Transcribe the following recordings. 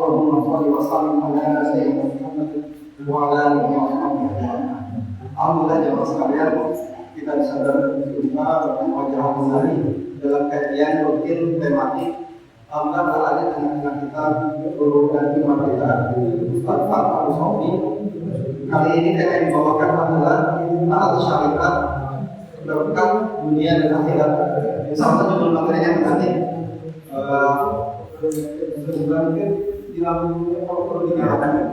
Allahumma shalli wa sallim ala sayyidina Muhammad wa ala alihi wa sahbihi. Alhamdulillah jemaah sekalian, kita bisa berjumpa wajah kembali dalam kajian rutin tematik Allah Ta'ala dengan kita guru dan imam kita Ustaz Farhan Sofi. Kali ini tema yang dibawakan adalah taat syariat berkat dunia dan akhirat. Salah satu judul materinya menarik. Sebenarnya dalam perlu dikatakan.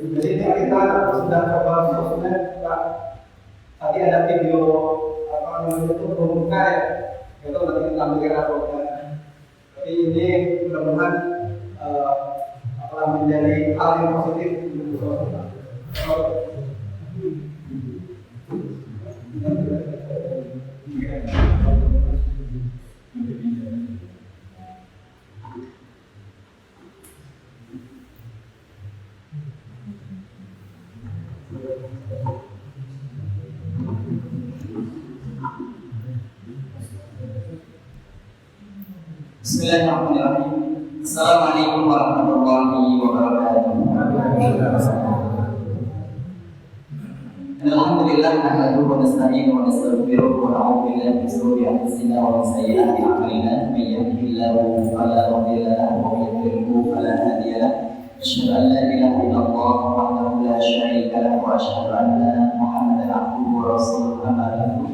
Jadi kita sudah coba maksudnya tadi ada video apa namanya itu pembuka ya, itu nanti tampilkan apa. Tapi ini mudah-mudahan akan menjadi hal yang positif untuk kita. Bismillahirrahmanirrahim. Assalamualaikum warahmatullahi wabarakatuh. Alhamdulillah nahmaduhu wa nasta'inuhu wa nastaghfiruh wa na'udzu billahi min shururi anfusina wa min sayyi'ati a'malina. May yahdihillahu fala mudilla lahu wa may yudlilhu fala hadiya lahu. Asyhadu an la ilaha illallah wahdahu la syarika lahu wa asyhadu anna Muhammadan abduhu wa rasuluhu. Amma ba'du.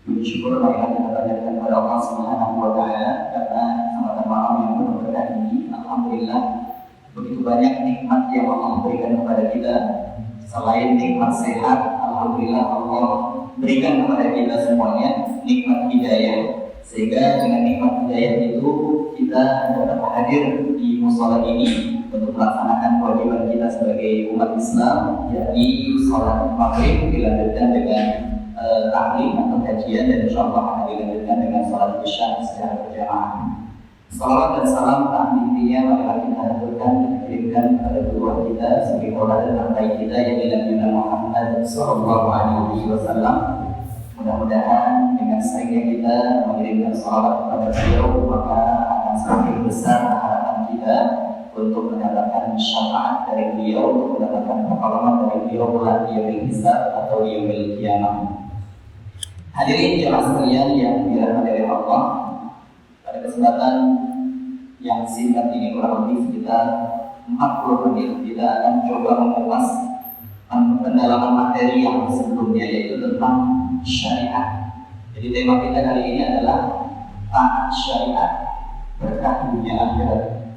Bersyukur kita panjatkan kepada Allah Subhanahu wa Ta'ala karena Ramadan malam yang penuh berkah ini, alhamdulillah begitu banyak nikmat yang Allah berikan kepada kita. Selain nikmat sehat, alhamdulillah Allah berikan kepada kita semuanya nikmat hidayah. Sehingga dengan nikmat hidayah itu kita dapat hadir di mushola ini untuk melaksanakan kewajiban kita sebagai umat Islam, yakni sholat maghrib dilanjutkan dengan taklim atau kajian, dan insyaallah akan dilanjutkan dengan salat isya secara berjamaah. Salawat dan salam tak intinya marilah kita haturkan dan kirimkan kepada kedua kita sebagai tauladan terbaik kita yaitu Nabi Muhammad sallallahu alaihi wasallam. Mudah-mudahan dengan seringnya kita mengirimkan salawat kepada beliau maka akan semakin besar harapan kita untuk mendapatkan syafaat dari beliau, untuk mendapatkan pertolongan dari beliau kelak di yaumil hisab atau yaumil qiyamah. Hadirin jemaah sekalian yang dirahmati oleh Allah, pada kesempatan yang singkat ini kurang lebih sekitar 40 menit kita akan coba mengupas pendalaman materi yang sebelumnya, yaitu tentang syariat. Jadi tema kita kali ini adalah taat syariat berkah dunia akhirat.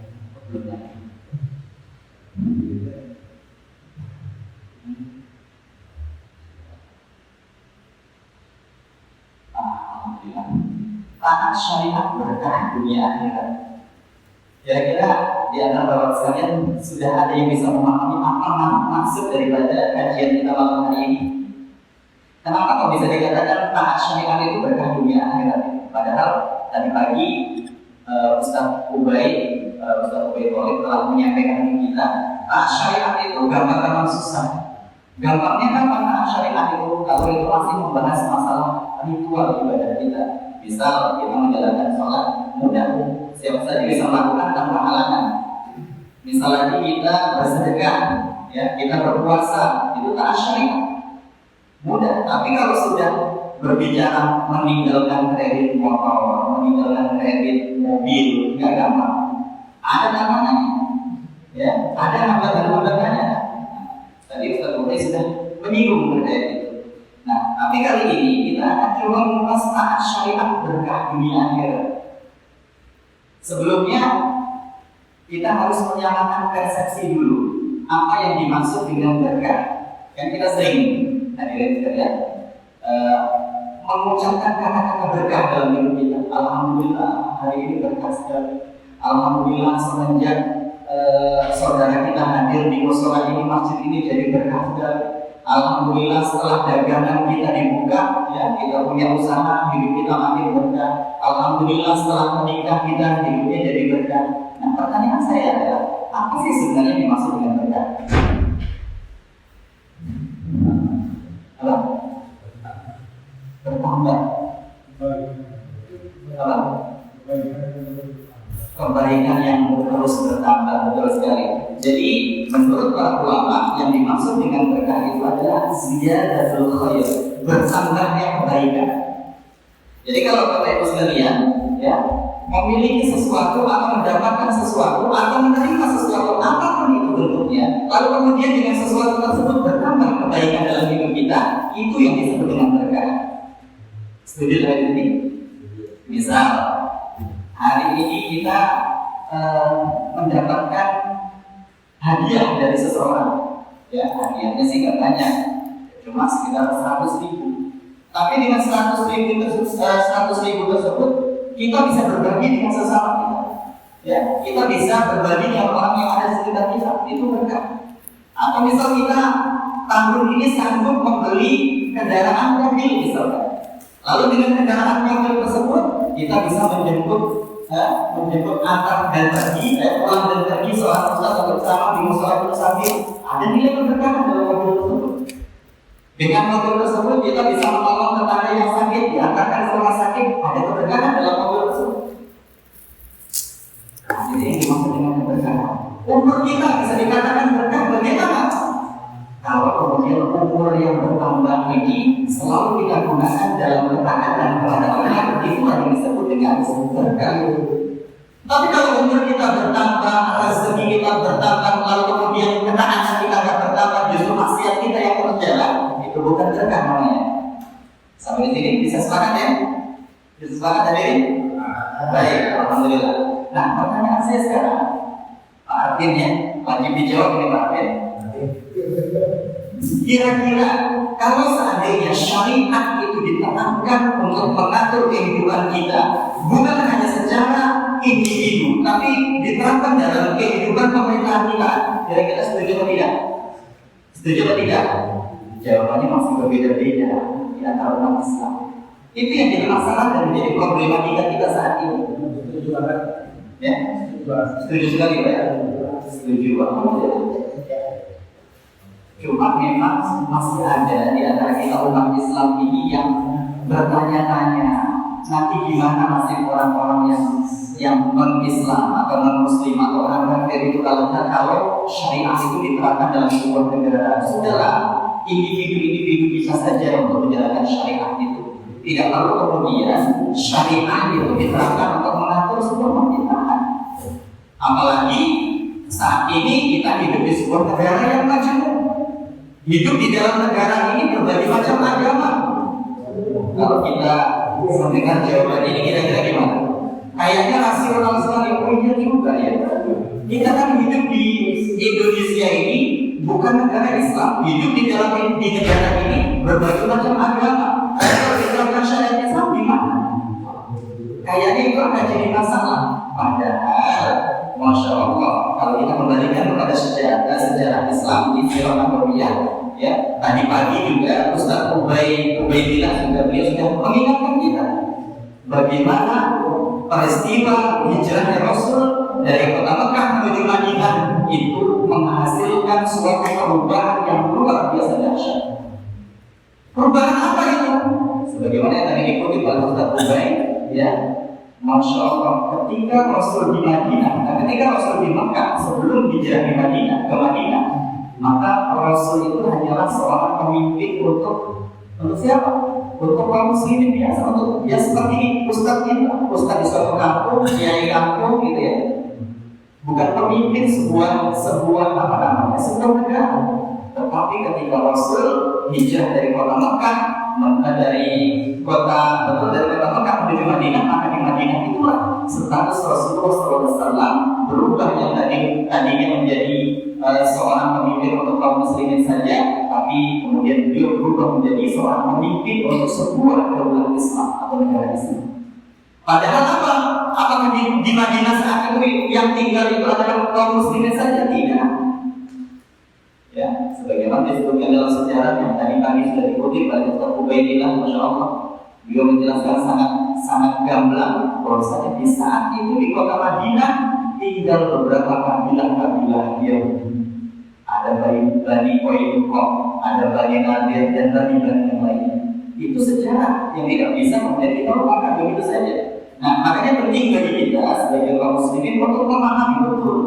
Taat syariat berkah dunia akhirat. Kira-kira di antara bapak sekalian sudah ada yang bisa memahami apa maksud daripada kajian kita malam hari ini? Kenapa kok bisa dikatakan taat syariat itu berkah dunia akhirat? Padahal tadi pagi Ustaz Ubay Tolib telah menyampaikan ke kita, taat syariat itu gampang susah. Gampangnya kan taat syariat itu kalau itu masih membahas masalah ritual ibadah kita. Misal kita menjalankan sholat mudah, siapa saja bisa melakukan tanpa halangan. Misal lagi kita bersedekah, ya, kita berpuasa, itu taat syariat mudah. Tapi kalau sudah berbicara meninggalkan kredit motor, meninggalkan kredit mobil, nggak gampang. Ada namanya, ya, ada hambatan-hambatannya. Tadi Ustaz Ubay sudah menyinggung terkait itu. Nah, tapi kali ini kita akan coba mengupas taat syariat berkah dunia akhirat. Sebelumnya kita harus menyamakan persepsi dulu apa yang dimaksud dengan berkah. Kan kita sering hadirin sekalian mengucapkan kata-kata berkah dalam hidup kita. Alhamdulillah hari ini berkah sekali. Alhamdulillah semenjak saudara kita hadir di mushola ini, masjid ini jadi berkah sekali. Alhamdulillah setelah dagangan kita dibuka, ya, kita punya usaha, hidup kita makin berkah. Alhamdulillah setelah menikah kita hidupnya jadi berkah. Nah, pertanyaan saya adalah apa sih sebenarnya dimaksud dengan berkah? Apa? Bertambah. Apa? Kebaikan. kebaikan yang terus bertambah. Betul sekali. Jadi menurut para ulama yang dimaksud dengan berkah itu adalah ziyadatul khair, bertambahnya kebaikan. Jadi kalau Bapak Ibu sekalian, ya, memiliki sesuatu atau mendapatkan sesuatu atau menerima sesuatu apapun itu bentuknya, lalu kemudian dengan sesuatu tersebut bertambah kebaikan dalam hidup kita, itu yang disebut dengan berkah. Setuju dengan ini? Misal hari ini kita mendapatkan hadiah dari seseorang, ya, hadiahnya sih nggak banyak, cuma sekitar 100.000. Tapi dengan 100.000 tersebut kita bisa berbagi dengan sesama kita, ya, kita bisa berbagi dengan orang yang ada di sekitar kita, itu berkah. Atau misal kita tahun ini sanggup membeli kendaraan mobil misalkan, lalu dengan kendaraan mobil tersebut kita bisa menjemput antar dan pergi, pulang dan pergi seorang ustaz atau bersama di musola bersama, ada nilai keberkahan dalam mobil tersebut. Dengan mobil tersebut kita bisa menolong tetangga yang sakit, diantarkan ke rumah sakit, ada keberkahan dalam mobil tersebut. Nah, jadi yang dimaksud dengan keberkahan, umur kita bisa dikatakan berkah. Bagaimana? Kalau kemudian umur yang bertambah ini selalu kita gunakan dalam ketaatan kepada Allah, itu yang disebut dengan berkah. Tapi kalau umur kita bertambah, rezeki kita bertambah, lalu kemudian ketaatan kita tidak bertambah, justru maksiat kita yang berjalan, itu bukan berkah namanya. Sampai di sini bisa sepakat ya? Bisa sepakat tadi? Baik, alhamdulillah. Nah, pertanyaan saya sekarang, Pak Arvin ya, wajib dijawab ini Pak Arvin. Kira-kira kalau seandainya syariat itu diterapkan untuk mengatur kehidupan kita, bukan hanya secara individu, tapi diterapkan dalam kehidupan pemerintahan kita, kira-kira setuju atau tidak? Setuju atau tidak? Jawabannya masih berbeda-beda di antara umat Islam. Itu yang jadi masalah dan menjadi problematika kita saat ini. Setuju banget. Ya? Setuju sekali Pak ya? Setuju banget. Cuma memang masih ada di antara kita umat Islam ini yang bertanya-tanya, nanti gimana nasib orang-orang yang non-Islam atau non-Muslim atau orang kafir itu kalau syariah itu diterapkan dalam sebuah negara. Sudahlah, individu-individu bisa saja untuk menjalankan syariah itu. Tidak perlu kemudian syariah itu diterapkan untuk mengatur sebuah pemerintahan. Apalagi saat ini kita hidup di sebuah negara yang maju. Hidup di dalam negara ini berbagai macam agama. Kalau kita mendengar jawaban ini kira-kira gimana? Kayaknya rasional sekali. Oh iya juga ya. Kita kan hidup di Indonesia ini bukan negara Islam. Hidup di negara ini berbagai macam agama. Kalau diterapkan syariat Islam gimana? Kayaknya itu akan jadi masalah. Padahal, Masya Allah, kalau kita kembalikan kepada sejarah Islam di Sirah Nabawiyah, ya, tadi pagi juga Ustaz Ubaidillah juga beliau sudah mengingatkan kita bagaimana peristiwa hijrahnya Rasul dari kota Mekah menuju Madinah itu menghasilkan suatu perubahan yang luar biasa dahsyat. Perubahan apa itu? Sebagaimana yang tadi dikutip oleh Ustaz Ubaid, ya, Masya Allah, ketika Rasul di Madinah dan ketika Rasul di Mekah sebelum hijrah di Madinah ke Madinah, maka Rasul itu hanyalah seorang pemimpin untuk siapa? Untuk kaum muslimin biasa, untuk ya seperti ustaz kita, ustaz di suatu kampung, kiai kampung gitu ya. Bukan pemimpin sebuah negara. Tetapi ketika Rasul hijrah dari kota Mekah, dari kota Mekah menuju Madinah, maka di Madinah itulah status Rasulullah SAW berubah yang tadinya menjadi seorang pemimpin untuk kaum muslimin saja, tapi kemudian beliau berubah menjadi seorang pemimpin untuk sebuah daulah Islam atau negara Islam. Padahal apa? Apakah di Madinah saat itu yang tinggal itu adalah kaum muslimin saja? Tidak. Ya, sebagaimana disebutkan dalam sejarah yang tadi sudah dikutip oleh Ustaz Ubaidillah, Masya Allah, beliau menjelaskan sangat gamblang bahwasanya di saat itu di kota Madinah tinggal beberapa kabilah Yahudi. Ada Bani Qainuqa, ada Bani Nadir dan Bani yang lainnya. Itu sejarah yang tidak bisa kemudian kita lupakan begitu saja. Nah, makanya penting bagi kita sebagai kaum muslimin untuk memahami betul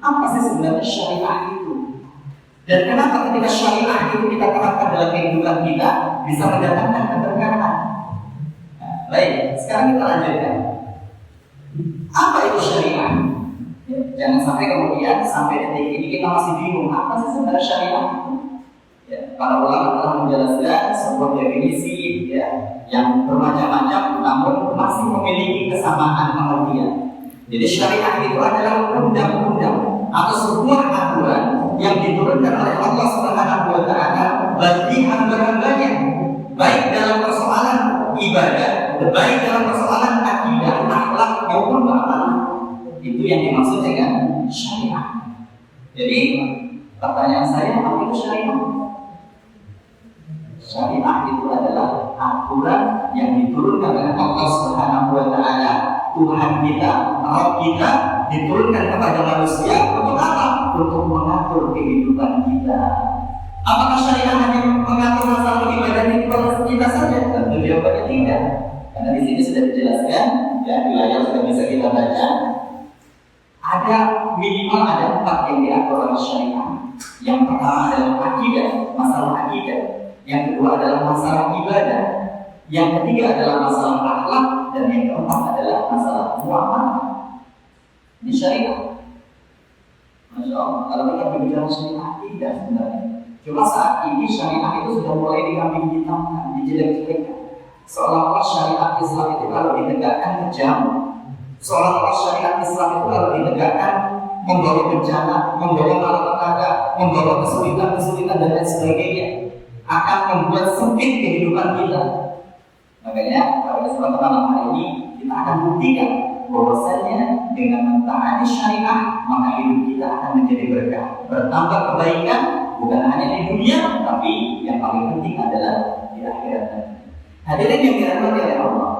apa sih sebenarnya syariat itu. Dan kenapa ketika syariat itu kita terapkan dalam kehidupan kita bisa mendatangkan keberkahan. Nah, baik, sekarang kita lanjutkan. Apa itu syariat? Ya, jangan sampai kemudian sampai detik ini kita masih bingung apa sih sebenarnya syariat itu. Ya, para ulama telah menjelaskan sebuah definisi ya, yang bermacam-macam namun masih memiliki kesamaan pengertian. Jadi syariat itu adalah undang-undang atau sebuah aturan yang diturunkan oleh Allah Subhanahu wa taala bagi hamba-hambanya, baik dalam persoalan ibadah, baik dalam persoalan akidah, akhlak maupun amalan. Itu yang dimaksud dengan syariat. Jadi pertanyaan saya, apa itu syariat? Syariat itu adalah aturan yang diturunkan oleh Allah Subhanahu wa taala, Tuhan kita, Rabb kita, diturunkan kepada manusia untuk apa? Untuk mengatur kehidupan kita. Apakah syariat hanya mengatur masalah ibadah kita saja? Tentu jawabannya tidak. Karena di sini sudah dijelaskan, ya di layar sudah bisa kita baca. Ada minimal ada 4 yang diatur oleh syariat. Yang pertama adalah akidah, masalah akidah. Yang kedua adalah masalah ibadah. Yang ketiga adalah masalah akhlak, dan yang keempat adalah masalah muamalah. Ini syariat. Masya Allah, kalau kita berbicara syariat tidak sebenarnya. Cuma saat ini syariat itu sudah mulai dikambing hitamkan, dijelek-jelekan. Seolah-olah syariat Islam itu kalau ditegakkan kejam. Seolah-olah syariat Islam itu kalau ditegakkan membawa bencana, membawa malapetaka, membawa kesulitan-kesulitan dan lain sebagainya, akan membuat sempit kehidupan kita. Makanya pada kesempatan malam hari ini kita akan buktikan bahwasanya dengan mentaati syariat maka hidup kita akan menjadi berkah, bertambah kebaikan bukan hanya di dunia tapi yang paling penting adalah di akhirat. Hadirin yang dirahmati oleh Allah.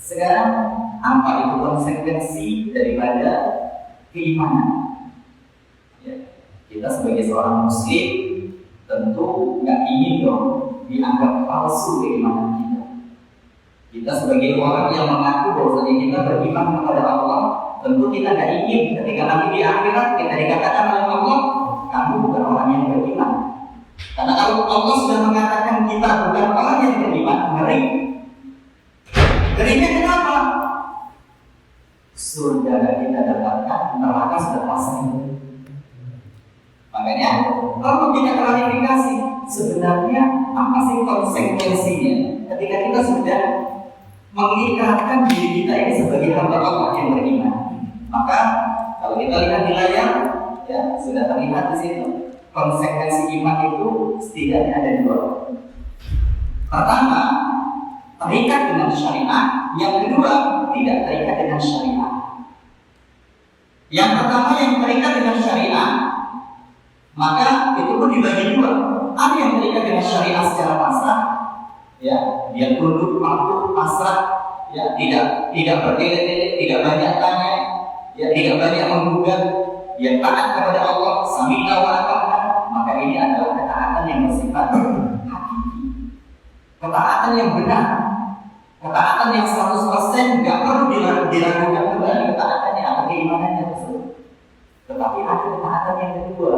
Sekarang apa itu konsekuensi daripada keimanan? Ya, kita sebagai seorang muslim tentu nggak ingin dong dianggap palsu keimanan kita. Kita sebagai orang yang mengaku bahwa kita beriman kepada Allah, tentu kita nggak ingin ketika nanti di akhirat kita dikatakan oleh Allah, kamu bukan orang yang beriman. Karena kalau Allah sudah mengatakan kita bukan orang yang beriman, ngeri. Ngerinya kenapa? Surga kita dapatkan, neraka sudah pasti. Makanya kalau kita klarifikasi sebenarnya apa sih konsekuensinya ketika kita sudah mengikrarkan diri kita ini sebagai hamba Allah yang beriman. Maka kalau kita lihat di layar, ya sudah terlihat di situ konsekuensi iman itu setidaknya ada 2. Pertama, terikat dengan syariat. Yang kedua, tidak terikat dengan syariat. Yang pertama yang terikat dengan syariat, maka itu pun dibagi 2. Ada yang terikat dengan syariat secara pasrah, ya, dia tunduk, patuh, pasrah, ya, tidak bertele-tele, tidak banyak tanya, ya, tidak banyak menggugat, dia taat kepada Allah, sami'na wa ata'na. Maka ini adalah ketaatan yang bersifat hakiki, ketaatan yang benar, ketaatan yang 100% nggak perlu diragukan kembali ketaatannya atau keimanannya tersebut. Tetapi ada ketaatan yang kedua,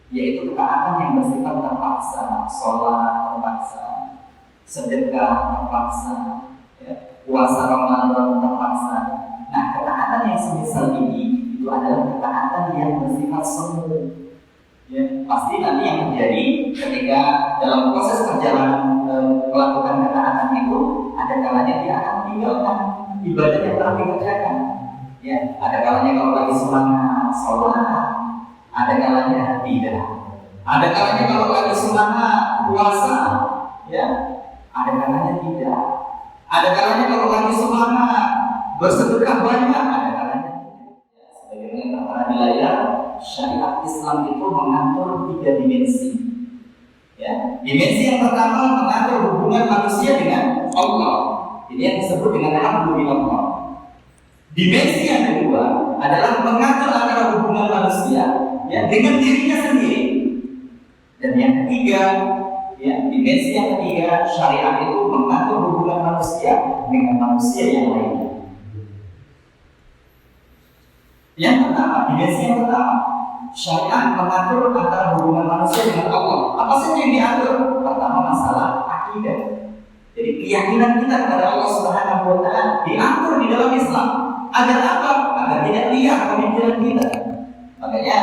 yaitu ketaatan yang bersifat terpaksa, sholat terpaksa, sedekah terpaksa, ya, puasa Ramadan terpaksa. Nah, ketaatan yang semisal ini itu adalah ketaatan yang bersifat semu. Ya, pasti nanti yang terjadi ketika dalam proses perjalanan melakukan ketaatan itu, ada kalanya dia akan meninggalkan ibadah yang telah dikerjakan. Ya, ada kalanya kalau lagi semangat sholat, ada kalanya tidak. Ada kalanya kalau lagi semangat puasa, ya, ada kalanya tidak. Ada kalanya kalau lagi semangat bersedekah banyak, ada kalanya tidak. Ya, sebagaimana tertera di layar, syariat Islam itu mengatur 3 dimensi. Ya, dimensi yang pertama mengatur hubungan manusia dengan Allah. Ini yang disebut dengan alhamdulillah. Dimensi yang kedua adalah mengatur antara hubungan manusia, ya, dengan dirinya sendiri. Dan yang ketiga, ya, dimensi yang ketiga, syariat itu mengatur hubungan manusia dengan manusia yang lainnya. Yang pertama, dimensi yang pertama, syariat mengatur antara hubungan manusia dengan Allah. Apa saja yang diatur? Pertama, masalah akidah. Jadi keyakinan kita kepada Allah Subhanahu wa Ta'ala diatur di dalam Islam. Agar apa? Agar tidak liar pemikiran kita. Makanya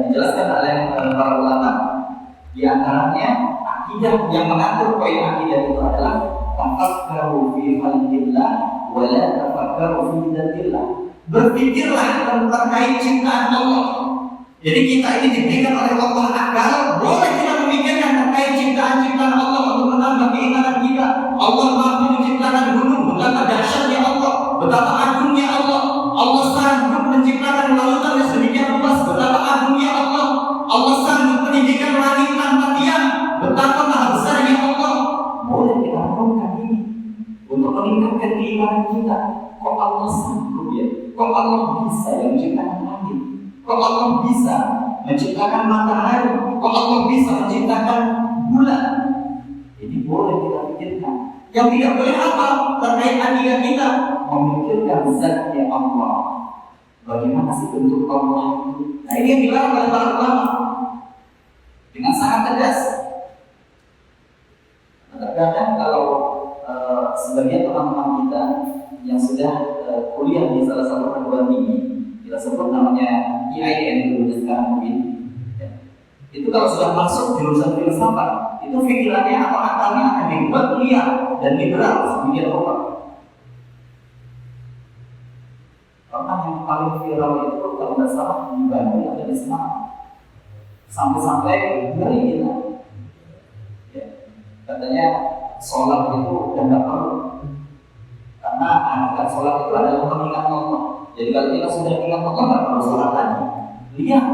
dijelaskan oleh para ulama, di antaranya akidah yang mengatur poin akidah itu adalah tafakkaru fi khalqillah wa la tafakkaru fi dzatillah. Berpikirlah terkait ciptaan Allah. Jadi kita ini diberikan oleh Allah agar boleh kita memikirkan terkait ciptaan-ciptaan Allah untuk menambah keimanan kita. Allah mampu menciptakan gunung, betapa dahsyatnya Allah, betapa agungnya Allah. Allah sanggup menciptakan lautan yang sedemikian luas, betapa agungnya Allah. Allah sanggup meninggikan langit tanpa tiang, betapa maha besarnya Allah. Boleh kita lakukan ini untuk meningkatkan keimanan kita. Kok Allah sanggup ya? Kok Allah bisa yang menciptakan langit? Kok Allah bisa menciptakan matahari? Kok Allah bisa menciptakan bulan? Jadi boleh kita pikirkan. Yang tidak boleh apa? Terkait akidah kita, memikirkan zatnya Allah. Bagaimana sih bentuk Allah itu? Nah ini yang dilarang oleh para ulama dengan sangat tegas. Terkadang kalau sebagian teman-teman kita yang sudah kuliah di salah satu perguruan tinggi, kita sebut namanya IAIN dulu sekarang mungkin. Itu kalau sudah masuk jurusan filsafat, itu pikirannya atau akalnya akan dibuat liar dan liberal sedemikian rupa. Karena yang paling viral itu kalau nggak salah di Bandung atau di Semarang, sampai-sampai ngeri kita. Ya, katanya sholat itu udah nggak perlu. Karena hakikat sholat itu adalah mengingat Allah. Jadi kalau kita sudah ingat Allah, nggak perlu sholat lagi. Lihat,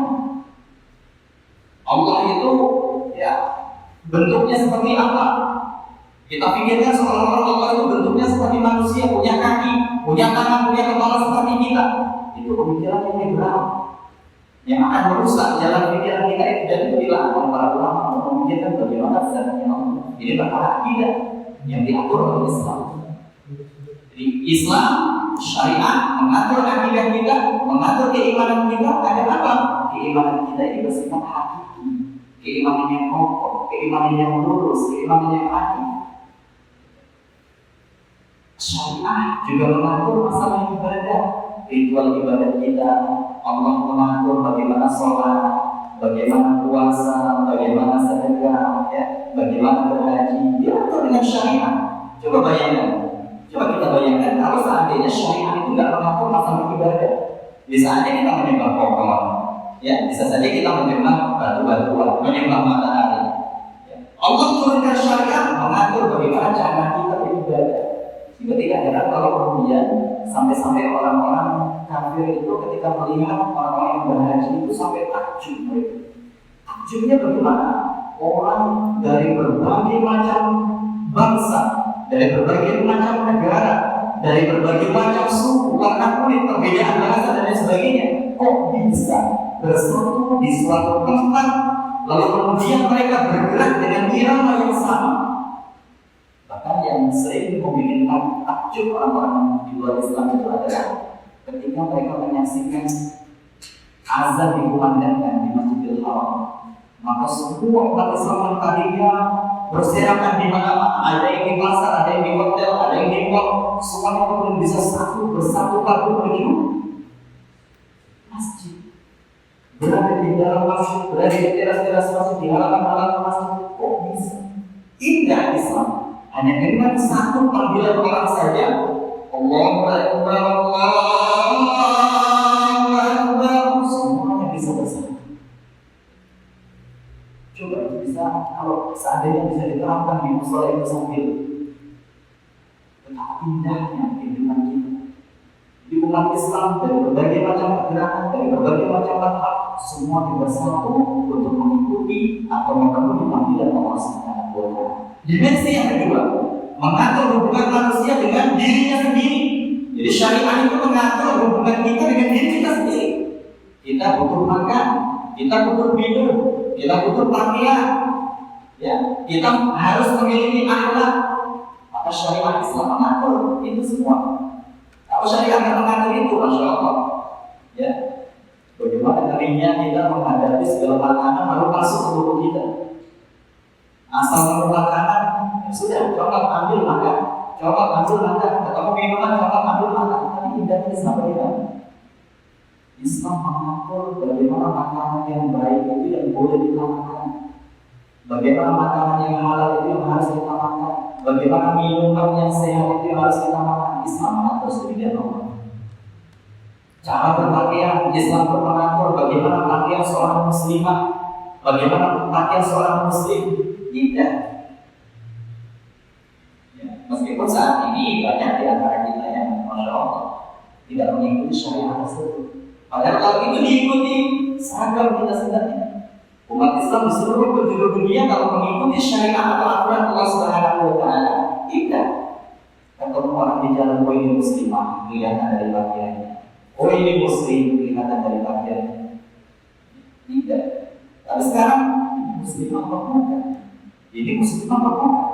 Allah itu ya bentuknya seperti apa? Kita pikirkan seolah-olah Allah itu bentuknya seperti manusia, punya kaki, punya tangan, punya kepala seperti kita. Itu pemikiran yang liberal, yang akan merusak jalan pikiran kita itu. Dan itu dilakukan para ulama untuk memikirkan bagaimana zatnya Allah. Ini perkara akidah yang diatur oleh Islam. Jadi Islam, syariat mengatur akidah kita, mengatur keimanan kita. Ada apa? Keimanan kita ini bersifat hakiki, keimanan yang kokoh, keimanan yang lurus, keimanan yang adil. Syariat juga mengatur masalah ibadah, ritual ibadah kita. Allah mengatur bagaimana sholat, bagaimana puasa, bagaimana sedekah, ya, bagaimana berhaji. Diatur dengan syariat. Coba bayangkan. Coba kita bayangkan kalau seandainya syariat itu tidak mengatur masalah ibadah. Bisa saja kita menyembah pohon, ya, bisa saja kita menyembah batu-batuan, menyembah matahari. Ya. Allah turunkan syariat mengatur bagaimana cara kita beribadah. Juga tidak heran kalau kemudian sampai-sampai orang-orang kafir itu ketika melihat orang-orang yang berhaji itu sampai takjub mereka. Takjubnya bagaimana? Orang dari berbagai macam bangsa, dari berbagai macam negara, dari berbagai macam suku, warna kulit, perbedaan bahasa dan lain sebagainya, kok bisa bersatu di suatu tempat, lalu kemudian mereka bergerak dengan irama yang sama. Bahkan yang sering membuat takjub orang-orang di luar Islam itu adalah ketika mereka menyaksikan azan dikumandangkan di Masjidil Haram, maka semua umat Islam yang tadinya berserakan di mana-mana, ada yang di pasar, ada yang di hotel, ada yang di mall, semuanya kemudian bisa bersatu padu menuju masjid. Berada di dalam masjid, berada di teras-teras masjid, di halaman-halaman masjid, kok bisa? Indah Islam. Hanya dengan satu panggilan orang saja, Allahu Akbar, Allahu Akbar, semuanya bisa bersatu. Coba itu bisa, kalau seandainya bisa diterapkan di musola itu sambil betapa indahnya kehidupan kita. Di umat Islam dari berbagai macam pergerakan, dari berbagai macam mazhab, semua bersatu untuk mengikuti atau memenuhi panggilan Allah Subhanahu wa Ta'ala. Dimensi yang kedua, mengatur hubungan manusia dengan dirinya sendiri. Jadi syariat itu mengatur hubungan kita dengan diri kita sendiri. Kita butuh makan, kita butuh minum, kita butuh pakaian, ya, kita harus memiliki akhlak. Maka syariat Islam mengatur itu semua. Kalau syariat nggak mengatur itu, masya Allah, ya. Bagaimana ngerinya kita menghadapi segala makanan lalu masuk ke tubuh kita. Asal ketemu makanan, ya sudah, coba ambil makan, coba ambil makan, ketemu minuman, coba ambil makan. Tapi tidak Islam bagaimana? Islam mengatur bagaimana makanan yang baik itu yang boleh kita makan, bagaimana makanan yang halal itu yang harus kita makan, bagaimana minuman yang sehat itu yang harus kita makan. Islam mengatur sedemikian rupa. Cara berpakaian, Islam mengatur bagaimana pakaian seorang muslimah, bagaimana pakaian seorang muslim. Tidak. Ya, meskipun saat ini banyak di antara kita yang masya Allah tidak mengikuti syariat tersebut. Padahal kalau itu diikuti, seragam kita sebenarnya. Umat Islam di seluruh penjuru dunia kalau mengikuti syariat atau aturan Allah Subhanahu wa Ta'ala, tidak. Ketemu orang di jalan, oh ini muslimah, kelihatan dari pakaiannya. Oh ini muslim, kelihatan dari pakaiannya. Tidak. Tapi sekarang muslimah berbuka. Ini muslimah berbuka.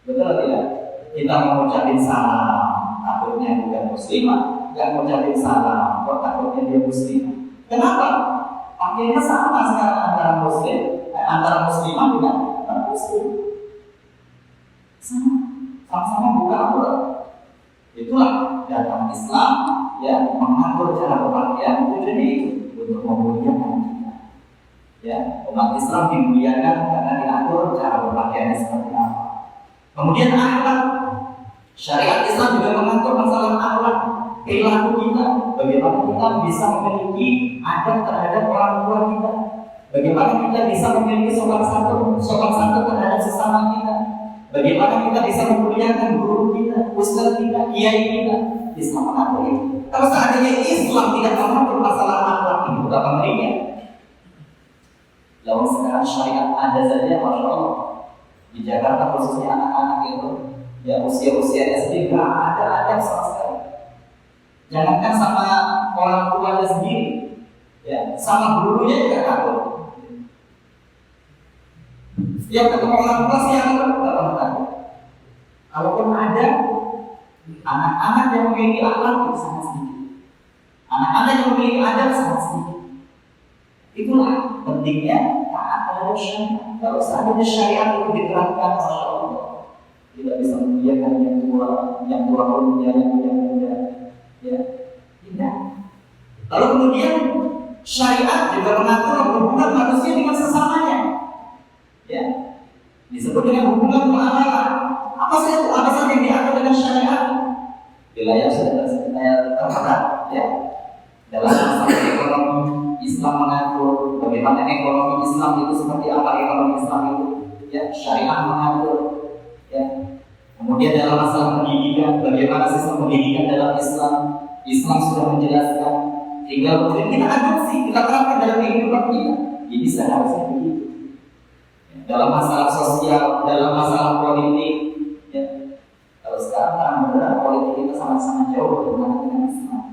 Betul atau tidak? Kita mengucapin salam, takutnya bukan muslimah. Gak mengucapin salam, kok takutnya dia muslim. Kenapa? Pakaiannya sama sekarang antara muslim, antara muslimah dengan muslim. Sama-sama buka aurat. Itulah datang Islam, ya, mengatur cara berpakaian tujuannya itu untuk memuliakan kita. Ya, umat Islam dimuliakan karena diatur cara berpakaiannya seperti apa. Kemudian akhlak, syariat Islam juga mengatur masalah akhlak. Perilaku kita, bagaimana kita bisa memiliki adab terhadap orang tua kita, bagaimana kita bisa memiliki sopan santun terhadap sesama kita, bagaimana kita bisa memuliakan guru kita, ustaz kita, kiai kita. Islam mengatur itu. Kalau seandainya Islam tidak mengatur masalah akhlak ini, betapa ngerinya. Lalu sekarang syariat ada saja, masya Allah, di Jakarta khususnya anak-anak itu, ya usia-usia SD nggak ada adab sama sekali. Jangankan sama orang tuanya sendiri, ya, sama gurunya juga takut. Setiap ketemu orang tua siapa nggak pernah takut. Kalaupun ada anak-anak yang memiliki akhlak itu sangat sedikit. Anak-anak yang memiliki adab sangat sedikit. Itulah pentingnya taat terhadap syariat. Kalau seandainya syariat itu diterapkan, masya Allah, tidak bisa memuliakan yang tua pun yang muda. Ya, tidak. Lalu kemudian syariat juga mengatur hubungan manusia dengan sesamanya. Ya, disebut dengan hubungan muamalah. Apa saja yang diatur dengan syariat? Wilayah sudah tertera. Ya, dalam masalah ekonomi, Islam mengatur bagaimana ekonomi Islam itu seperti apa ekonomi Islam itu. Ya, syariat mengatur. Ya. Kemudian dalam masalah pendidikan, bagaimana sistem pendidikan dalam Islam, Islam sudah menjelaskan. Tinggal kemudian kita adopsi, kita terapkan dalam kehidupan kita. Ini seharusnya begitu. Dalam masalah sosial, dalam masalah politik, ya. Kalau sekarang benar politik kita sama-sama jauh berhubungan dengan Islam.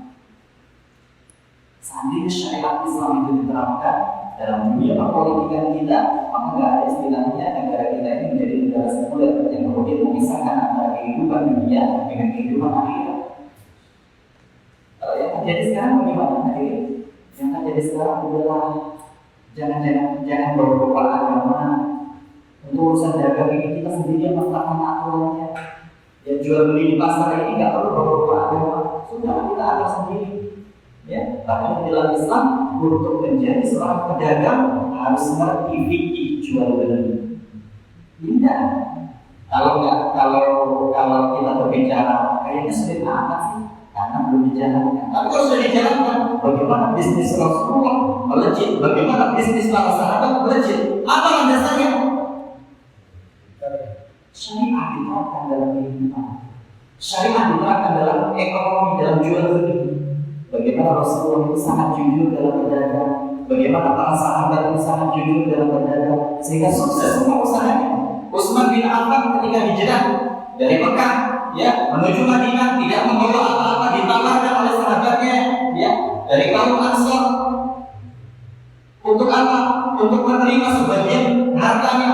Seandainya syariat Islam itu diterapkan dalam dunia perpolitikan kita, maka nggak ada istilahnya negara kita ini menjadi negara sekuler yang kemudian memisahkan antara kehidupan dunia dengan kehidupan akhirat. Kalau yang terjadi sekarang bagaimana hadirin? Yang terjadi sekarang adalah jangan bawa agama untuk urusan dagang ini kita sendiri yang melakukan aturannya. Ya jual beli di pasar ini nggak perlu bawa agama, sudah kita atur sendiri. Ya, bahkan dalam Islam untuk menjadi seorang pedagang harus mengerti fikih jual beli. Tidak. Kalau kita berbicara kayaknya sulit amat sih, karena belum dijalankan. Tapi kalau sudah dijalankan, bagaimana bisnis Rasulullah melejit, bagaimana bisnis para sahabat melejit? Apa landasannya? Syariat diterapkan dalam kehidupan. Syariat diterapkan dalam ekonomi, dalam jual beli. Bagaimana Rasulullah itu sangat jujur dalam berdagang, bagaimana para sahabat itu sangat jujur dalam berdagang, sehingga sukses semua usahanya. Utsman bin Affan ketika hijrah dari Mekah, ya, menuju Madinah tidak membawa apa-apa, ditawarkan oleh sahabatnya, ya, dari kaum Ansor. Untuk apa? Untuk menerima sebagian hartanya.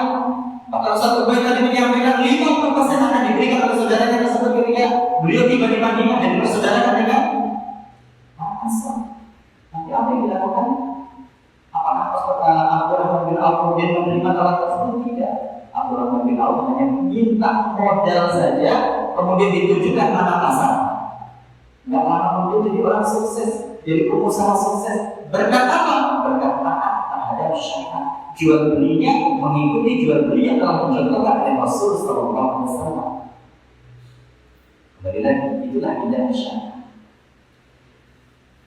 Maka Ustaz Ubay tadi menyampaikan 50% akan diberikan Allah hanya minta modal saja, kemudian ditujukan mana pasar. Nggak lama kemudian jadi orang sukses, jadi pengusaha sukses. Berkat apa? Berkat taat terhadap syariat. Jual belinya mengikuti jual beli yang telah dicontohkan oleh Rasul Sallallahu Alaihi Wasallam. Kembali lagi, itulah indahnya syariat.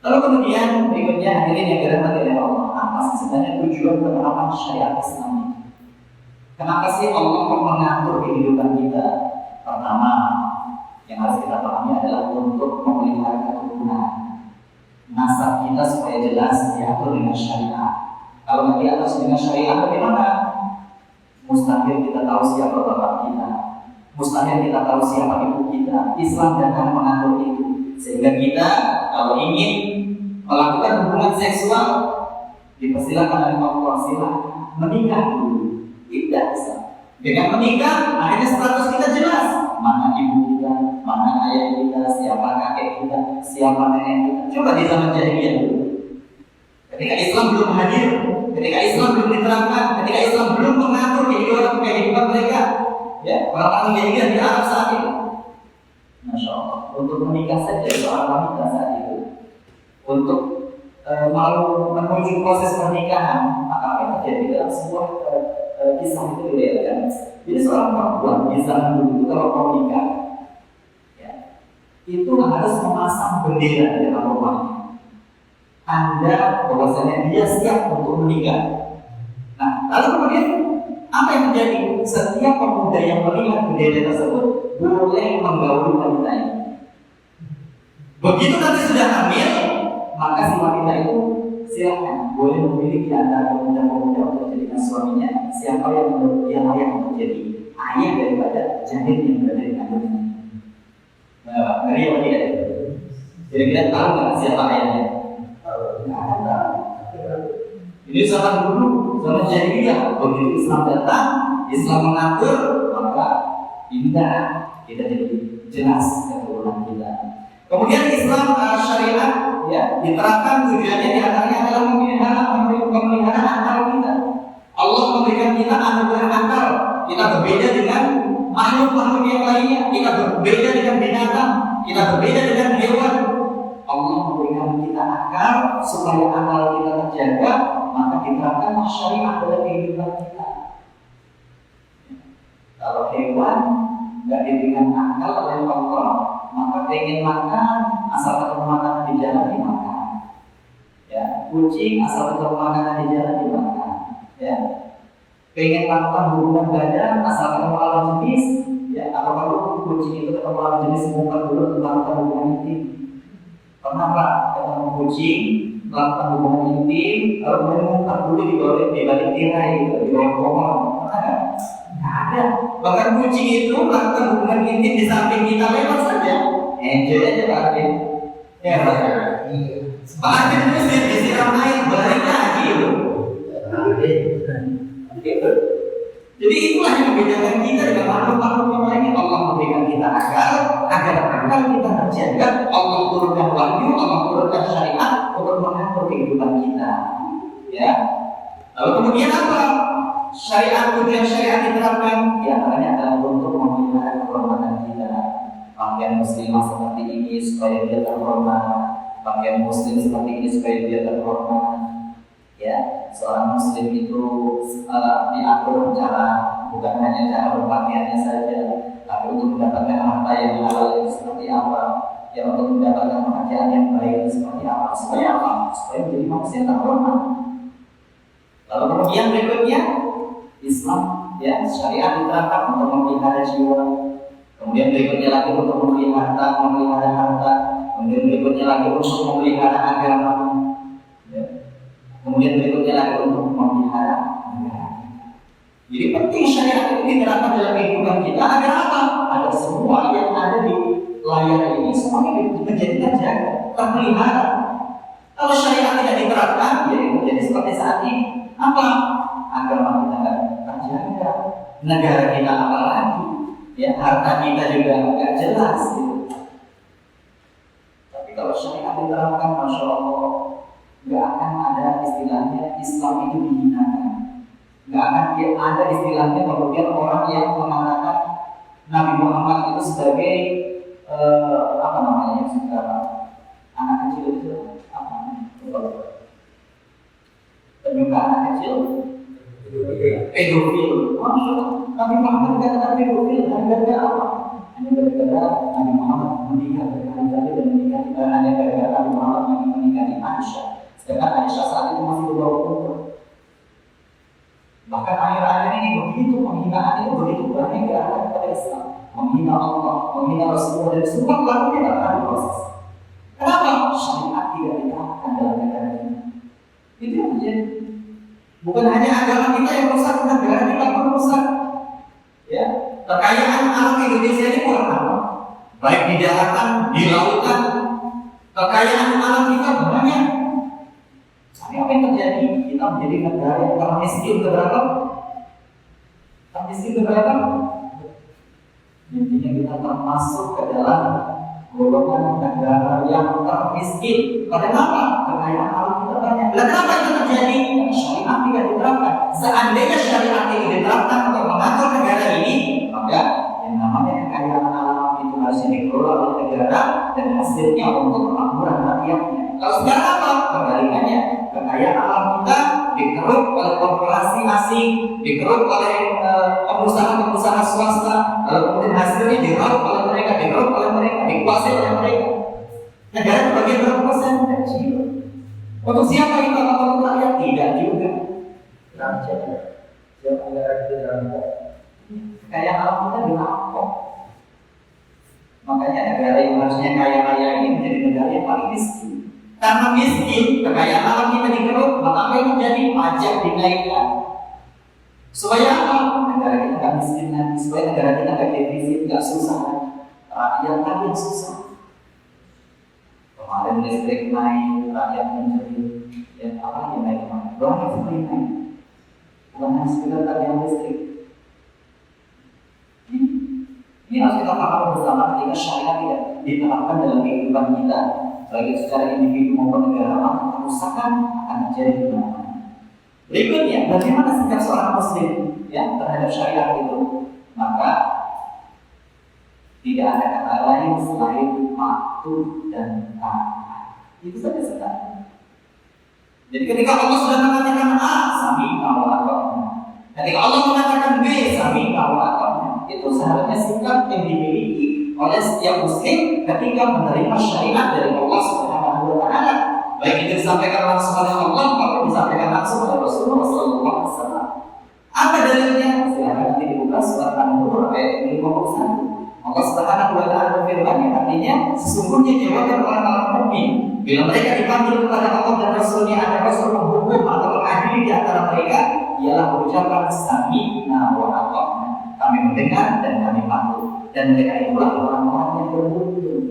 Lalu kemudian berikutnya hadirin yang dirahmati oleh Allah, apa sebenarnya tujuan penerapan syariat Islam ini? Kenapa sih Allah mengatur kehidupan kita? Pertama, yang harus kita pahami adalah untuk memelihara keturunan. Nasab kita supaya jelas diatur dengan syariat. Kalau nggak diatur dengan syariat, bagaimana? Mustahil kita tahu siapa bapak kita, mustahil kita tahu siapa ibu kita. Islam datang mengatur itu, sehingga kita kalau ingin melakukan hubungan seksual dipersilakan oleh Allah, silakan menikah dulu. Tidak bisa. Dengan menikah, akhirnya status kita jelas. Mana ibu kita, mana ayah kita, siapa kakek kita, siapa nenek kita. Coba di zaman jahiliyah dulu. Ketika Islam belum hadir, ketika Islam belum diterapkan, ketika Islam belum mengatur kehidupan mereka, ya orang-orang jahiliyah di Arab saat itu. Masya Allah, untuk menikah saja seorang wanita saat itu, untuk mau menuju proses pernikahan, maka apa yang terjadi dalam sebuah kisah itu dilihatkan. Jadi seorang perempuan di zaman dulu itu kalau mau nikah, ya, itu harus memasang bendera di dalam rumahnya. Tanda bahwasanya dia siap untuk menikah. Nah, lalu kemudian apa yang terjadi? Setiap pemuda yang melihat bendera tersebut boleh menggauli wanita ini. Begitu nanti sudah hamil, maka si wanita itu silakan boleh memilih di antara pemuda-pemuda untuk menjadikan suaminya siapa yang menurut dia layak untuk jadi ayah daripada janin yang berada di kandungnya. Nah, ngeri apa tidak? Jadi kita tahu nggak siapa ayahnya? Nggak akan tahu. Ini zaman dulu, zaman jahiliyah. Begitu Islam datang, Islam mengatur, maka indah kita jadi jelas keturunan kita. Kemudian Islam syariat ya diterapkan, tujuannya diantaranya adalah memelihara akal kita. Allah memberikan kita anugerah akal. Kita berbeda dengan makhluk-makhluk yang lainnya. Kita berbeda dengan binatang. Kita berbeda dengan hewan. Allah memberikan kita akal supaya akal kita terjaga. Maka diterapkan syariat dalam kehidupan kita. Kalau hewan nggak diberikan akal oleh Allah, maka pengen makan asal ketemu makanan di jalan dimakan. Ya, kucing asal ketemu makanan di jalan dimakan. Ya, pengen melakukan hubungan badan asal ketemu lawan jenis. Ya, apa perlu kucing itu ketemu lawan jenis melakukan dulu melakukan hubungan intim? Pernah Pak ketemu kucing melakukan hubungan intim, lalu mengungkap dulu di balik tirai gitu, di bawah pohon? Pernah nggak? Nggak ada. Bahkan kucing itu melakukan hubungan intim di samping kita lewat saja. Enjoy aja Pak Arvin. Ya Pak. Pak Arvin mesti disiram air balik lagi loh. Gitu. Jadi itulah yang membedakan kita dengan makhluk-makhluk yang lainnya. Allah memberikan kita akal agar akal kita terjaga. Allah turunkan wahyu, Allah turunkan syariat untuk mengatur kehidupan kita. Ya. Lalu kemudian apa? Syariat, tujuan syariat diterapkan. Ya, antaranya adalah untuk memelihara kehormatan kita. Pakaian muslimah seperti ini supaya dia terhormat. Pakaian muslim seperti ini supaya dia terhormat. Ya, seorang muslim itu diatur cara bukan hanya cara berpakaiannya saja, tapi untuk mendapatkan harta yang halal itu seperti apa, ya untuk mendapatkan pekerjaan yang baik itu seperti apa, supaya apa? Supaya menjadi manusia terhormat. Lalu kemudian berikutnya Islam, ya syariat diterapkan untuk memelihara jiwa. Kemudian berikutnya lagi untuk memelihara harta. Kemudian berikutnya lagi untuk memelihara agama. Kemudian berikutnya lagi untuk memelihara negara. Jadi penting syariat itu diterapkan dalam kehidupan kita agar apa? Agar semua yang ada di layar ini semuanya menjadi terjaga, terpelihara. Kalau syariat tidak diterapkan, ya menjadi seperti saat ini. Apa? Agama kita tidak terjaga, negara kita apalagi, ya harta kita juga nggak jelas. Gitu. Tapi kalau syariat diterapkan, masya Allah, nggak akan ada istilahnya Islam itu dihinakan, nggak akan ada istilahnya kemudian orang yang mengatakan Nabi Muhammad itu sebagai apa namanya sekarang anak kecil itu apa namanya penyuka anak kecil pedofil. Nabi Muhammad dikatakan pedofil gara-gara apa? Hanya gara-gara Nabi Muhammad menikah berkali-kali dan menikah hanya gara-gara Nabi Muhammad menikahi Aisyah. Sedangkan Aisyah saat itu masih berbau umur. Bahkan akhir-akhir ini begitu penghinaan itu begitu banyak diarahkan kepada Islam, menghina Allah, menghina Rasulullah dan semua pelakunya tidak pernah diproses. Kenapa? Syariat tidak diterapkan dalam negara ini. Itu yang terjadi. Bukan hanya agama kita yang rusak, negara kita pun rusak. Ya, kekayaan alam Indonesia ini kurang apa? Baik di daratan, di lautan, kekayaan alam kita banyak. Tapi apa yang terjadi? Kita menjadi negara yang termiskin keberapa? Termiskin keberapa? Intinya kita termasuk ke dalam golongan negara yang termiskin. Padahal apa? Kekayaan alam kita banyak. Dan kenapa itu terjadi? Syariat tidak diterapkan. Seandainya syariat ini diterapkan untuk mengatur negara ini, maka yang namanya kekayaan alam itu harusnya dikelola oleh negara dan hasilnya untuk kemakmuran rakyatnya. Kalau sekarang apa? Kebalikannya, kekayaan alam kita dikeruk oleh korporasi asing, dikeruk oleh pengusaha-pengusaha swasta, lalu kemudian hasilnya diraup oleh mereka, dikuasai oleh mereka. Negara sebagai berapa persen? Kecil. Untuk siapa itu? Untuk rakyat? Tidak juga. Rakyat. Siapa negara kita dirampok? Kekayaan alam kita dirampok. Makanya negara yang harusnya kaya-kaya ini menjadi negara yang paling miskin. Karena miskin, kekayaan alam kita dikeruk, maka apa yang terjadi? Pajak dinaikkan. Supaya apa? Negara kita nggak miskin lagi, supaya negara kita nggak defisit, nggak susah. Rakyat kan yang susah. Kemarin listrik naik, rakyat menjadi yang apa yang naik kemarin? Banyak sekali naik. Bukan hanya sekedar tagihan listrik. Ini harus kita paham bersama ketika syariat tidak diterapkan dalam kehidupan kita, baik secara individu maupun negara, maka kerusakan akan terjadi di mana-mana. Berikutnya, bagaimana sikap seorang muslim ya terhadap syariat itu? Maka tidak ada kata lain selain patuh dan taat. Itu saja sebenarnya. Jadi ketika Allah sudah mengatakan A, sami'na wa ata'na. Ketika Allah mengatakan B, sami'na wa ata'na. Itu seharusnya sikap yang dimiliki oleh setiap muslim ketika menerima syariat dari Allah Subhanahu wa taala. Baik itu disampaikan langsung oleh Allah maupun disampaikan langsung oleh Rasulullah sallallahu alaihi wasallam. Apa dalilnya? Silakan nanti dibuka surat An-Nur ayat 51. Allah Subhanahu wa taala berfirman yang artinya sesungguhnya jawaban orang-orang mukmin bila mereka dipanggil kepada Allah dan Rasulnya ada Rasul menghukum atau mengadili di antara mereka ialah mengucapkan sami'na wa ata'na. Kami mendengar dan kami patuh, dan mereka itulah orang-orang yang beruntung.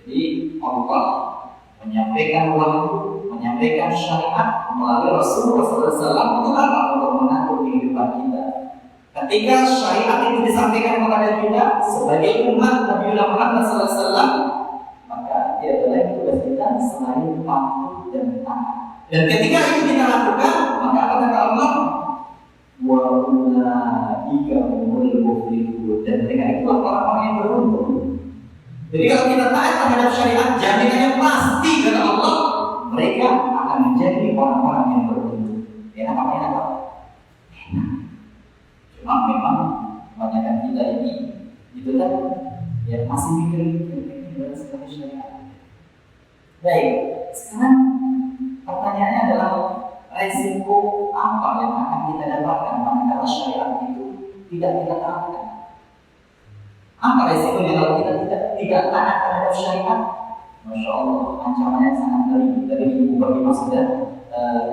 Jadi Allah menyampaikan wahyu, menyampaikan syariat melalui Rasulullah SAW untuk apa? Untuk mengatur kehidupan kita. Ketika syariat itu disampaikan kepada kita sebagai umat Nabi Muhammad SAW, maka dia adalah tugas kita selain patuh dan taat. Dan ketika itu kita lakukan, maka apa kata Allah? Wa ulaika humul muflihun, dan mereka itu orang-orang yang beruntung. Jadi kalau kita taat terhadap syariat, jaminannya pasti kata Allah, mereka akan menjadi orang-orang yang beruntung. Ya, namanya apa? Enak. Cuma memang kebanyakan kita ini itu kan ya masih mikir-mikir dalam sebagai syariat. Baik, sekarang pertanyaannya adalah resiko apa yang akan kita dapatkan manakala syariat itu tidak kita terapkan? Apa resikonya kalau kita tidak taat terhadap syariat? Masya Allah, ancamannya sangat ngeri. Dari Ibu Bapak sudah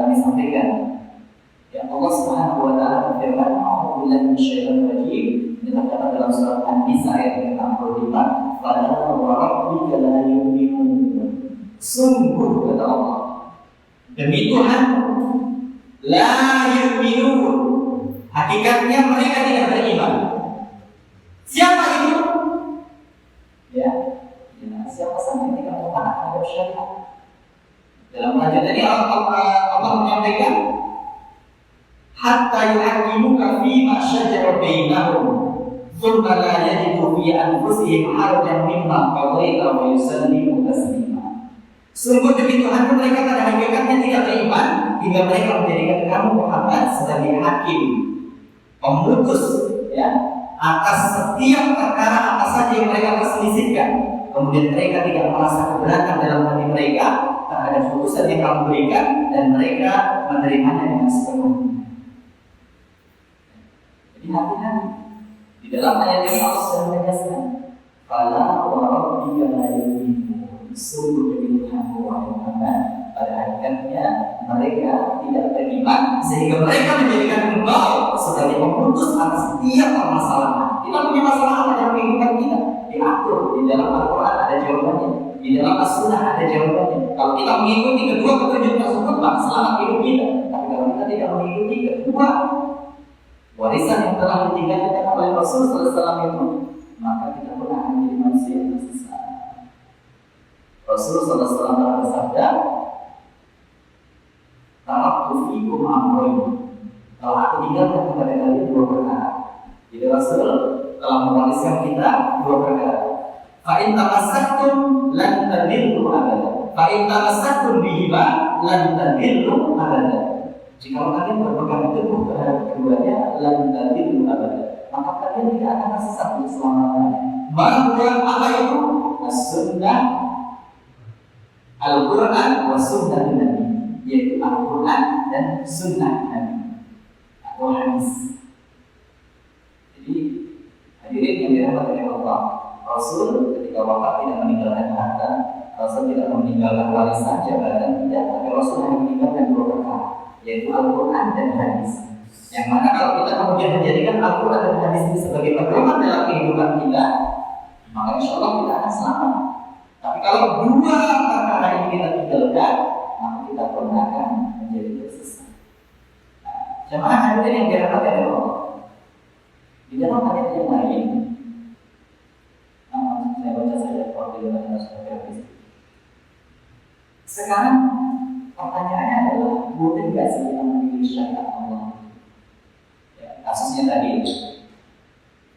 kami sampaikan. Ya Allah Subhanahu wa taala berfirman, "A'udzubillahi minasyaitonir rajim." Dikatakan dalam surat An-Nisa ayat 65, "Fala wa rabbika la yu'minun." Sungguh kata Allah, demi Tuhan, la yu'minun, hakikatnya mereka tidak beriman. Siapa itu? Ya, siapa saja yang tidak taat terhadap syariat. Dalam lanjutan ini Allah menyampaikan, hatta yuhakimuka fima syajara bainahum thumma la yajidu fi anfusihim harajan mimma qadaita wa yusallimu taslima. Sungguh demi Tuhan mereka pada hakikatnya tidak beriman hingga mereka menjadikan kamu Muhammad sebagai hakim, pemutus ya atas setiap perkara apa saja yang mereka perselisihkan. Kemudian mereka tidak merasa keberatan dalam hati mereka terhadap putusan yang kamu berikan dan mereka menerimanya dengan sepenuhnya. Jadi hati-hati. Di dalam ayat ini Allah sudah menegaskan, "Fala wa rabbika la yu'minun." Sungguh demi Tuhan Muhammad, pada hakikatnya mereka tidak beriman sehingga mereka menjadikan engkau sebagai pemutus atas setiap permasalahan. Kita punya masalah dalam kehidupan kita, diatur di dalam Al-Quran ada jawabannya, di dalam As-Sunnah ada jawabannya. Kalau kita mengikuti kedua petunjuk tersebut, maka selamat hidup kita. Tapi kalau kita tidak mengikuti kedua warisan yang telah ditinggalkan oleh Rasulullah SAW itu, maka kita pun akan menjadi manusia yang tersesat. Rasulullah SAW telah bersabda, "Taraktu fikum amrayn." Kalau aku tinggalkan kepada kalian dua perkara. Jadi Rasul telah mewariskan kita dua perkara. Fa in tamassaktum lan tadillu abada. Fa in tamassaktum bihima lan tadillu abada. Jika kalian berpegang teguh terhadap keduanya, lan tadillu abada, maka kalian tidak akan tersesat selama-lamanya. Bahwa apa itu? As-Sunnah, Al-Quran, wa Sunnah Nabi, yaitu Al-Quran dan Sunnah Nabi atau hadis. Jadi hadirin yang dirahmati oleh Allah, Rasul ketika wafat tidak meninggalkan harta, Rasul tidak meninggalkan warisan jabatan, tidak, tapi Rasul hanya meninggalkan dua perkara, yaitu Al-Quran dan hadis. Yang mana kalau kita kemudian menjadikan Al-Quran dan hadis ini sebagai pedoman dalam kehidupan kita, maka insya Allah kita akan selamat. Tapi kalau dua perkara ini kita tinggalkan, maka kita pun akan menjadi tersesat. Jemaah hadirin yang dirahmati oleh Allah, di dalam ayat yang lain, saya baca saja kalau sekarang pertanyaannya adalah, boleh nggak sih kita memilih syariat Allah? Ya, kasusnya tadi,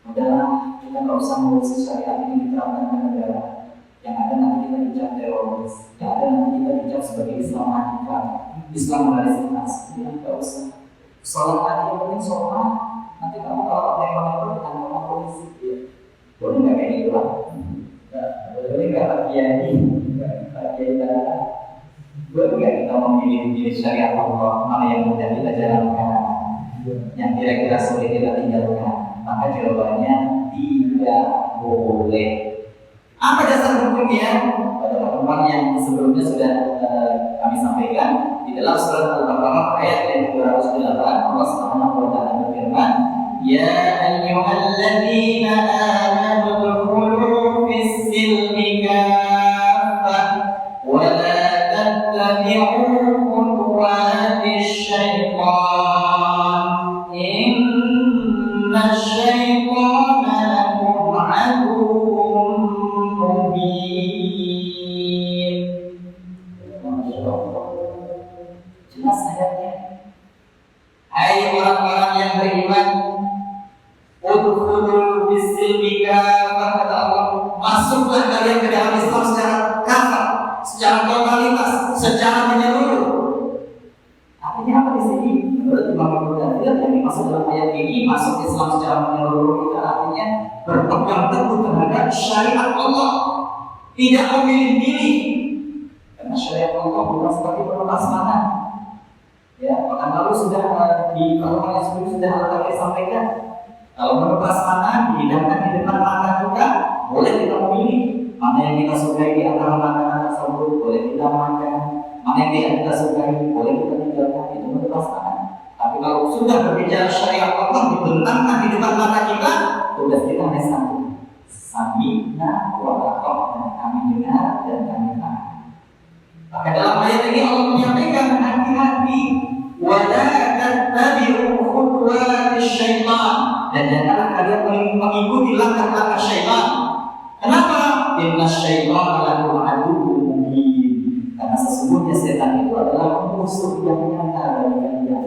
udahlah kita nggak usah ngurus syariat ini diterapkan ke negara. Yang ada nanti kita dicap teroris, yang ada nanti kita dicap sebagai Islam radikal, Islam modernitas. Ya, nggak usah. Sholat aja yang penting sholat. Nanti kamu kalau tembak-tembak ditangkap sama polisi. Ya. Boleh nggak kayak gitu lah? Boleh nggak Pak Kiai? Pak Kiai darah. Boleh nggak kita memilih syariat Allah, mana yang mudah kita jalankan, yang kira-kira sulit kita tinggalkan? Maka jawabannya tidak boleh. Apa dasar hukumnya? Pada pertemuan yang sebelumnya sudah kami sampaikan di dalam surat Al-Baqarah ayat yang ke-208, Allah Subhanahu wa taala berfirman, "Ya ayyuhalladzina amanu udkhulu fis-silmi kaffah wa la tattabi'u khutuwatis syaitan. Inna syaitana lakum aduwwun mubin." Jelas ayatnya. Hai orang-orang yang beriman, udkhulul fis-silmi kaffah, kata Allah, masuklah kalian ke dalam Islam secara kafah, secara totalitas, secara menyeluruh. Artinya apa di sini? Menurut Imam Ibnu Katsir yang dimaksud dalam ayat ini, masuk Islam secara menyeluruh itu artinya berpegang teguh terhadap syariat Allah, tidak memilih-milih. Karena syariat Allah bukan seperti pelumas panah. Ya, pekan lalu sudah di pertemuan yang sebelumnya sudah Al-Fatihah sampaikan. Kalau melepas panah dihidangkan di depan mata kita, boleh kita memilih mana yang kita sukai di antara makanan tersebut, boleh kita makan. Mana yang tidak kita sukai, boleh kita tinggalkan. Itu melepas panah. Tapi kalau sudah berbicara syariat Allah dibentangkan di depan mata kita, tugas kita hanya satu: sami'na wa ata'na, kami dengar dan kami taat. Maka dalam ayat ini Allah menyampaikan, hati-hati, wala tattabi'u khutuwatis syaitan, dan janganlah kalian mengikuti langkah-langkah syaitan. Kenapa? Inna syaitana lakum aduwwun mubin. Karena sesungguhnya setan itu adalah musuh yang nyata bagi kalian.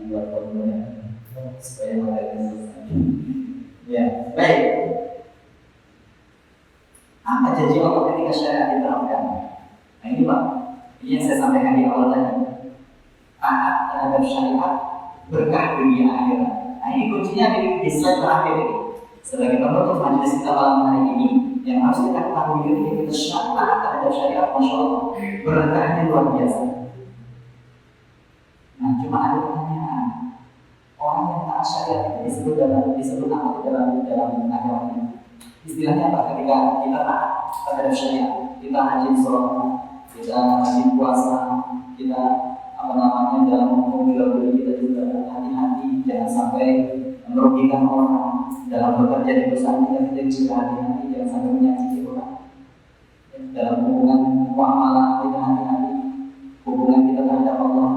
Buat formulnya supaya mereka selesai. Ya, baik. Apa janji Allah ketika syariat diterapkan? Nah ini Pak, ini yang saya sampaikan di awal tadi. Taat terhadap syariat berkah dunia akhirat. Nah ini kuncinya di slide terakhir ini. Sebagai penutup majelis kita malam hari ini, yang harus kita ketahui ini kita taat terhadap syariat, masya Allah, berkahnya luar biasa. Nah cuma ada pertanyaan, orang yang taat syariat itu disebut apa dalam agama ini? Istilahnya apa? Ketika kita taat terhadap syariat, kita rajin sholat, kita rajin puasa, kita dalam hukum jual beli kita juga hati-hati, jangan sampai merugikan orang. Dalam bekerja di perusahaan kita juga hati-hati, jangan sampai menyakiti orang. Dalam hubungan muamalah kita hati-hati, hubungan kita terhadap Allah.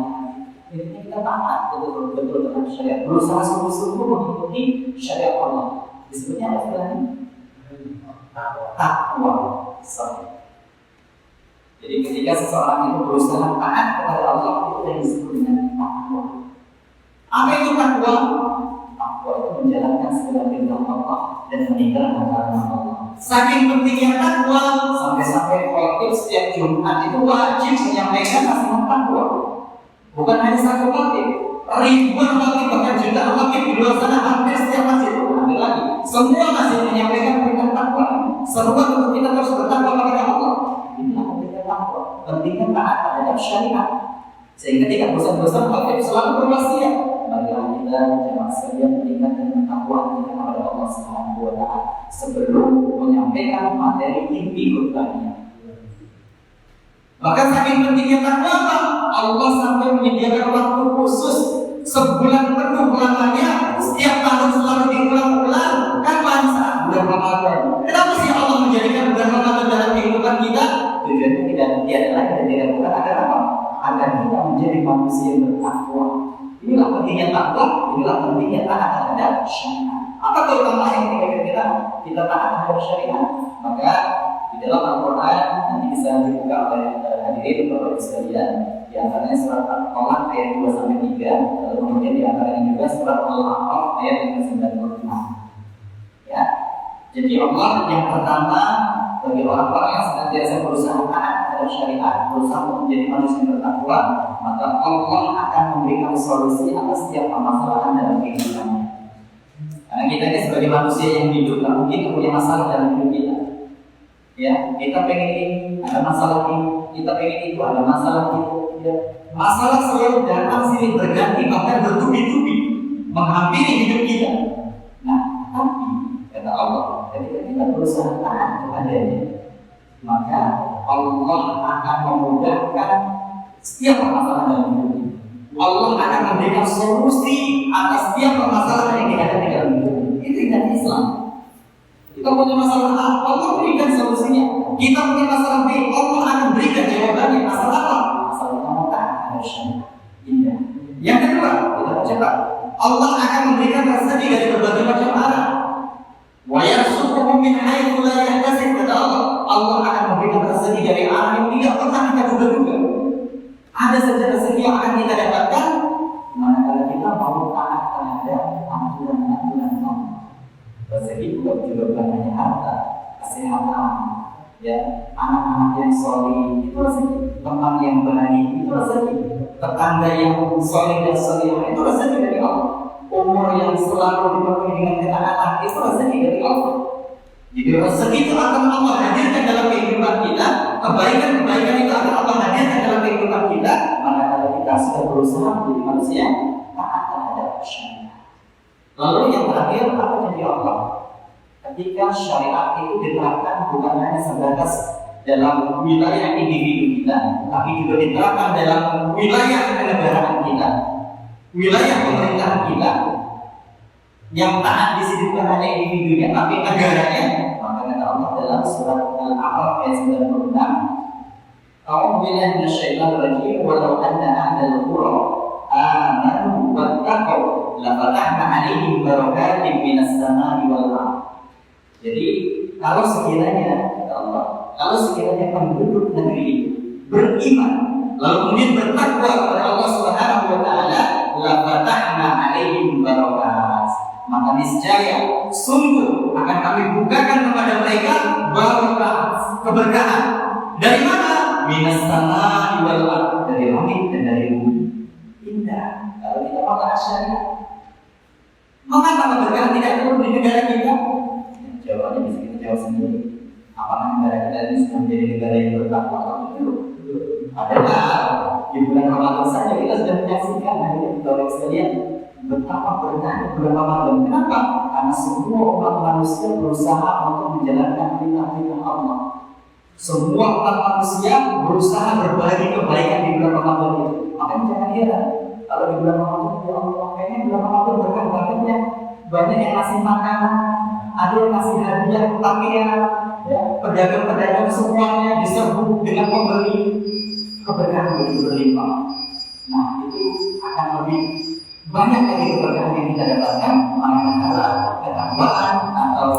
Ini kita taat betul-betul terhadap syariat, berusaha sungguh-sungguh mengikuti syariat Allah. Disebutnya apa istilahnya? Takwa. Jadi ketika seseorang itu berusaha taat kepada Allah, itu yang disebut dengan takwa. Apa itu takwa? Takwa itu menjalankan segala perintah Allah dan meninggalkan larangan Allah. Saking pentingnya takwa, sampai-sampai khotib setiap Jumat itu wajib menyampaikan nasihat takwa. Bukan hanya satu khotib, ribuan khotib bahkan jutaan khotib di luar sana, hampir setiap masjid. Ambil lagi, semua masjid menyampaikan perintah takwa. Semua untuk kita terus bertakwa kepada Allah. Inilah pentingnya takwa, pentingnya taat terhadap syariat. Sehingga tidak bosan-bosan khotib selalu berwasiat. Marilah kita jemaah sekalian meningkatkan takwa kita kepada Allah Subhanahu wa Ta'ala sebelum menyampaikan materi inti khutbahnya. Maka saking pentingnya takwa, Allah sampai menyediakan waktu khusus sebulan penuh ulangannya, setiap tahun selalu diulang-ulang. Kapan? Saat bulan Ramadan. Kenapa sih Allah menjadikan bulan Ramadan dalam kehidupan kita? Tujuannya tidak lain dan tidak bukan agar apa? Agar kita menjadi manusia yang bertakwa. Inilah pentingnya takwa, inilah pentingnya taat terhadap syariat. Apa keutamaan yang ketika kita taat terhadap syariat? Maka di dalam Al-Quran nanti bisa dibuka oleh hadirin Bapak Ibu sekalian. Di antaranya surat Al-Qalam ayat 2-3, lalu kemudian di antaranya juga surat Al-A'raf ayat 96. Ya, jadi Allah yang pertama bagi orang-orang yang senantiasa berusaha taat terhadap syariat, berusaha menjadi manusia yang bertakwa, maka Allah akan memberikan solusi atas setiap permasalahan dalam kehidupannya. Karena kita ini sebagai manusia yang hidup, tak mungkin punya masalah dalam hidup kita. Ya, kita pengen ini, ada masalah ini, kita pengen itu, ada masalah itu. Ya. Masalah selalu datang silih berganti, bahkan bertubi-tubi menghampiri hidup kita. Nah, tapi kata Allah, ketika kita berusaha taat kepadanya, maka Allah akan memudahkan setiap permasalahan dalam hidup kita. Allah akan memberikan solusi atas setiap permasalahan yang dihadapi dalam hidup kita. Itu ingat Islam. Kita punya masalah A, Allah berikan solusinya. Kita punya masalah B, Allah akan berikan jawabannya. Masalah apa? Masalah kamu taat ada syariat. Indah. Yang kedua, kita cepat. Allah akan memberikan rezeki dari berbagai macam arah. Wa yarzuquhu min haitsu la yahtasib. Kata Allah, Allah akan memberikan rezeki dari arah yang tidak pernah kita duga-duga. Ada saja rezeki yang akan kita dapatkan manakala kita mau taat terhadap aturan-aturan Allah. Rezeki juga bukan hanya harta, kesehatan, ya, anak-anak yang soleh itu rezeki, teman yang baik itu rezeki, tetangga yang soleh dan soleh itu rezeki dari Allah, umur yang selalu dipenuhi dengan ketaatan itu rezeki dari Allah. Jadi rezeki itu akan Allah hadirkan dalam kehidupan kita, kebaikan-kebaikan itu akan Allah hadirkan dalam kehidupan kita, manakala kita sudah berusaha menjadi manusia taat terhadap syariat. Lalu yang terakhir, apa janji Allah? Ketika syariat itu diterapkan bukan hanya sebatas dalam wilayah individu kita, tapi juga diterapkan dalam wilayah kenegaraan kita, wilayah pemerintahan kita. Yang taat di sini bukan hanya individunya, tapi negaranya. Maka kata Allah dalam surat Al-A'raf ayat 96, "A'udzu billahi minasyaitonir rajim, walau anna ahlal qura amanu wattaqu lafatahna 'alaihim barakatin minas samai wal ardh." Jadi kalau sekiranya kata Allah, kalau sekiranya penduduk negeri beriman, lalu kemudian bertakwa kepada Allah Subhanahu wa taala, la fatahna 'alaihim barakat. Maka niscaya sungguh akan kami bukakan kepada mereka barakat, keberkahan. Dari mana? Minas samaa'i wal ardh, dari langit dan dari bumi. Indah. Kalau kita pakai syariat, mengapa keberkahan tidak turun di negara kita? Jawabannya bisa kita jawab sendiri. Apakah negara kita ini sudah menjadi negara yang bertakwa? Adalah di bulan Ramadan saja kita sudah menyaksikan hari ini sekalian betapa berkahnya bulan Ramadan. Kenapa? Karena semua umat manusia berusaha untuk menjalankan perintah-perintah Allah. Semua umat manusia berusaha berbagi kebaikan di bulan Ramadan itu. Makanya jangan heran kalau di bulan Ramadan, ya Allah, kayaknya bulan Ramadan berkah banget ya. Banyak yang ngasih makanan, ada yang ngasih hadiah pakaian, ya, pedagang-pedagang semuanya diserbu dengan pembeli, keberkahan begitu berlimpah. Nah, itu akan lebih banyak lagi keberkahan yang kita dapatkan manakala ketakwaan atau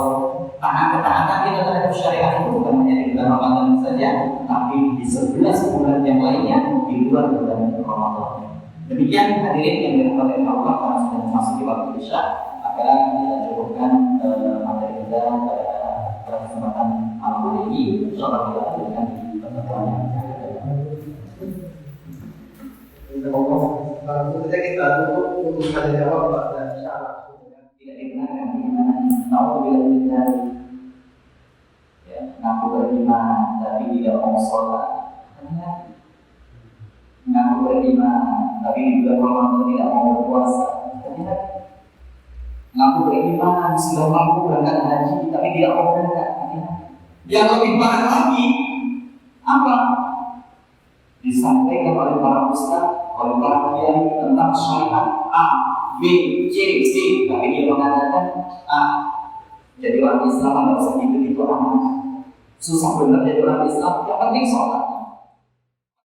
ketaatan kita terhadap syariat itu bukan hanya di bulan Ramadan saja, tapi di 11 bulan yang lainnya di luar bulan Ramadan. Demikian hadirin yang dirahmati Allah, karena sudah masuk di waktu Isya, maka kita cukupkan materi kita pada kesempatan malam hari ini. Insyaallah kita lanjutkan di pertemuan yang akan datang. Tentunya kita untuk tanya jawab dan syarat tidak dibenarkan tahu bila kita ngaku beriman tapi tidak mau sholat, ngaku beriman tapi di bulan Ramadan tidak mau berpuasa, ngaku beriman sudah mampu berangkat haji tapi tidak mau berangkat. Yang lebih parah lagi apa? Disampaikan oleh para ustaz, oleh para kiai tentang syariat A, B, C, D, tapi dia mengatakan A. Jadi orang Islam nggak usah gitu amat. Susah benar jadi orang Islam, yang penting sholat.